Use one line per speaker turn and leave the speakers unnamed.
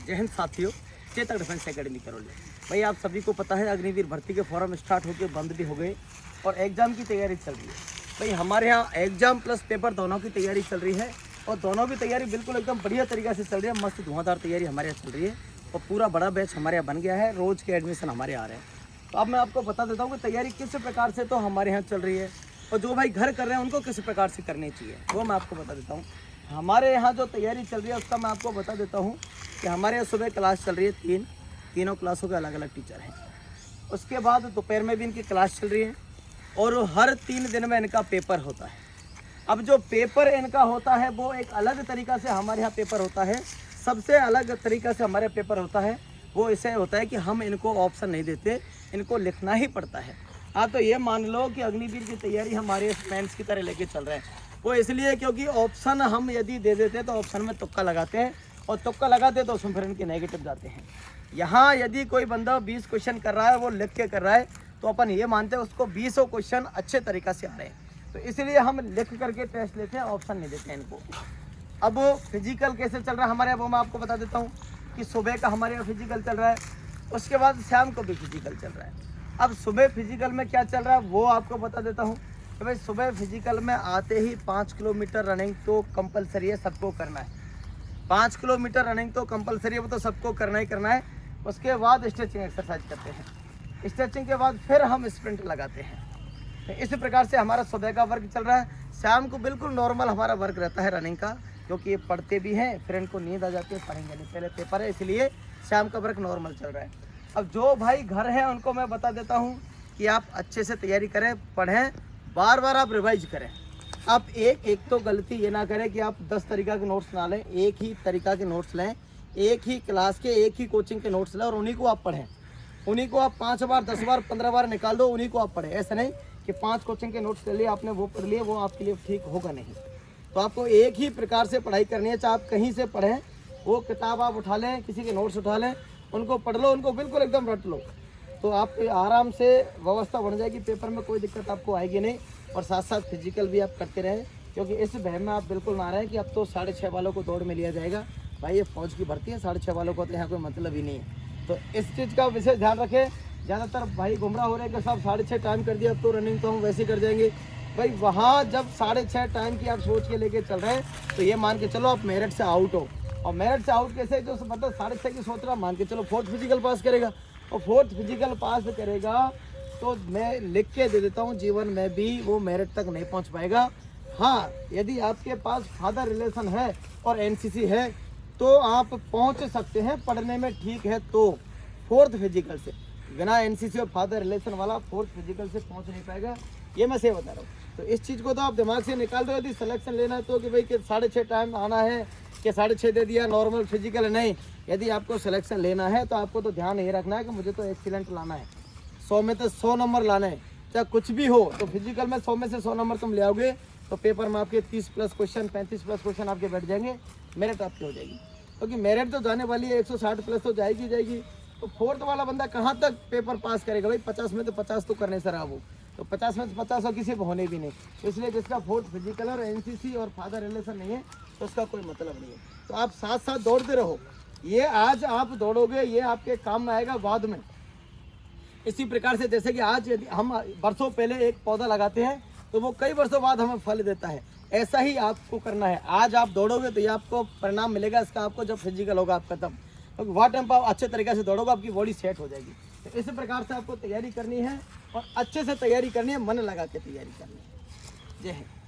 जय हिंद साथियों, Chetak defence academy Karauli. भाई आप सभी को पता है अग्निवीर भर्ती के फॉर्म स्टार्ट होकर बंद भी हो गए और एग्ज़ाम की तैयारी चल रही है। भाई हमारे यहाँ एग्ज़ाम प्लस पेपर दोनों की तैयारी चल रही है और दोनों की तैयारी बिल्कुल एकदम बढ़िया तरीके से चल रही है। मस्त धुआंधार तैयारी हमारे यहाँ चल रही है और पूरा बड़ा बैच हमारे यहाँ बन गया है। रोज़ के एडमिशन हमारे आ रहे हैं। तो अब मैं आपको बता देता हूँ कि तैयारी किस प्रकार से तो हमारे यहाँ चल रही है और जो भाई घर कर रहे हैं उनको किस प्रकार से करनी चाहिए वो मैं आपको बता देता हूँ। हमारे यहाँ जो तैयारी चल रही है उसका मैं आपको बता देता हूँ कि हमारे यहाँ सुबह क्लास चल रही है, तीनों क्लासों के अलग अलग टीचर हैं। उसके बाद दोपहर में भी इनकी क्लास चल रही है और हर 3 दिन में इनका पेपर होता है। अब जो पेपर इनका होता है वो एक अलग तरीक़ा से हमारे यहाँ पेपर होता है। सबसे अलग तरीक़ा से हमारे पेपर होता है वो ऐसे होता है कि हम इनको ऑप्शन नहीं देते, इनको लिखना ही पड़ता है। आप तो ये मान लो कि अग्निवीर की तैयारी हमारे मेंस की तरह लेके चल रहे हैं। वो इसलिए क्योंकि ऑप्शन हम यदि दे देते हैं तो ऑप्शन में तुक्का लगाते हैं और तुक्का लगाते तो उसमें फिर इनके नेगेटिव जाते हैं। यहाँ यदि कोई बंदा 20 क्वेश्चन कर रहा है, वो लिख के कर रहा है, तो अपन ये मानते हैं उसको 20 क्वेश्चन अच्छे तरीक़ा से आ रहे हैं। तो इसलिए हम लिख करके टेस्ट लेते हैं, ऑप्शन नहीं देते हैं इनको। अब फिजिकल कैसे चल रहा है हमारे यहाँ वो मैं आपको बता देता हूँ कि सुबह का हमारे यहाँ फिजिकल चल रहा है, उसके बाद शाम को भी फिजिकल चल रहा है। अब सुबह फिजिकल में क्या चल रहा है वो आपको बता देता हूँ कि भाई सुबह फिजिकल में आते ही 5 किलोमीटर रनिंग तो कंपलसरी है, सबको करना है। 5 किलोमीटर रनिंग तो कंपलसरी है, वो तो सबको करना ही करना है। उसके बाद स्ट्रेचिंग एक्सरसाइज करते हैं, स्ट्रेचिंग के बाद फिर हम स्प्रिंट लगाते हैं। तो इस प्रकार से हमारा सुबह का वर्क चल रहा है। शाम को बिल्कुल नॉर्मल हमारा वर्क रहता है रनिंग का, क्योंकि ये पढ़ते भी हैं, फिर इनको नींद आ जाती है, पढ़ेंगे नहीं, पहले पेपर है, इसलिए शाम का वर्क नॉर्मल चल रहा है। अब जो भाई घर हैं उनको मैं बता देता हूँ कि आप अच्छे से तैयारी करें, पढ़ें, बार बार आप रिवाइज करें। आप एक तो गलती ये ना करें कि आप 10 तरीक़ा के नोट्स ना लें, एक ही तरीक़ा के नोट्स लें, एक ही क्लास के एक ही कोचिंग के नोट्स लें और उन्हीं को आप पढ़ें। उन्हीं को आप 5 बार 10 बार 15 बार निकाल दो, उन्हीं को आप पढ़ें। ऐसा नहीं कि 5 कोचिंग के नोट्स ले लिए आपने, वो पढ़ लिए, वो आपके लिए ठीक होगा नहीं। तो आपको एक ही प्रकार से पढ़ाई करनी है, चाहे आप कहीं से पढ़ें। वो किताब आप उठा लें, किसी के नोट्स उठा लें, उनको पढ़ लो, उनको बिल्कुल एकदम रट लो, तो आप आराम से व्यवस्था बन जाएगी, पेपर में कोई दिक्कत आपको आएगी नहीं। और साथ साथ फिजिकल भी आप करते रहें, क्योंकि इस भय में आप बिल्कुल ना रहें कि अब तो 6:30 वालों को दौड़ में लिया जाएगा। भाई ये फौज की भर्ती है, 6:30 वालों को तो यहाँ कोई मतलब ही नहीं है। तो इस चीज़ का विशेष ध्यान रखें। ज़्यादातर भाई गुमराह हो रहे हैं कि साहब 6:30 टाइम कर दिया, अब तो रनिंग तो हम वैसे ही कर जाएंगे। भाई वहाँ जब 6:30 टाइम की आप सोच के लेके चल रहे हैं तो ये मान के चलो आप मेरिट से आउट हो। और मेरिट से आउट कैसे, जो मतलब 6:30 की सोच रहा, मान के चलो 4th फिजिकल पास करेगा और 4th फिजिकल पास करेगा तो मैं लिख के दे देता हूँ जीवन में भी वो मेरिट तक नहीं पहुँच पाएगा। हाँ, यदि आपके पास फादर रिलेशन है और एनसीसी है तो आप पहुँच सकते हैं पढ़ने में, ठीक है। तो 4th फिजिकल से बिना एनसीसी और फादर रिलेशन वाला 4th फिजिकल से पहुँच नहीं पाएगा, ये मैं सही बता रहा हूँ। तो इस चीज़ को तो आप दिमाग से निकाल दो। यदि सिलेक्शन लेना है तो कि भाई कि 6:30 टाइम आना है कि 6:30 दे दिया नॉर्मल फिजिकल, नहीं। यदि आपको सिलेक्शन लेना है तो आपको तो ध्यान ये रखना है कि मुझे तो एक्सीलेंट लाना है, 100 में तो 100 नंबर लाना है, चाहे कुछ भी हो। तो फिजिकल में 100 में से 100 नंबर तुम ले आओगे तो पेपर में आपके 30+ क्वेश्चन 35+ क्वेश्चन आपके बैठ जाएंगे, मेरिट आपकी हो जाएगी। क्योंकि मेरिट तो जाने वाली है 160+ तो जाएगी जाएगी। तो 4th वाला बंदा कहाँ तक पेपर पास करेगा भाई? 50 में तो 50 तो करने सर वो, तो 50 में तो 50 और किसी को होने भी नहीं। तो इसलिए जिसका 4th फिजिकल और एनसीसी और फादर रिलेशन नहीं है तो उसका कोई मतलब नहीं है। तो आप साथ साथ दौड़ते रहो, ये आज आप दौड़ोगे ये आपके काम में आएगा बाद में। इसी प्रकार से जैसे कि आज यदि हम वर्षों पहले एक पौधा लगाते हैं तो वो कई वर्षों बाद हमें फल देता है, ऐसा ही आपको करना है। आज आप दौड़ोगे तो ये आपको परिणाम मिलेगा इसका, आपको जब फिजिकल होगा आपका तब। तो वह टाइम पर आप अच्छे तरीके से दौड़ोगे, आपकी बॉडी सेट हो जाएगी। तो इस प्रकार से आपको तैयारी करनी है और अच्छे से तैयारी करनी है, मन लगा के तैयारी करनी है। जय हिंद।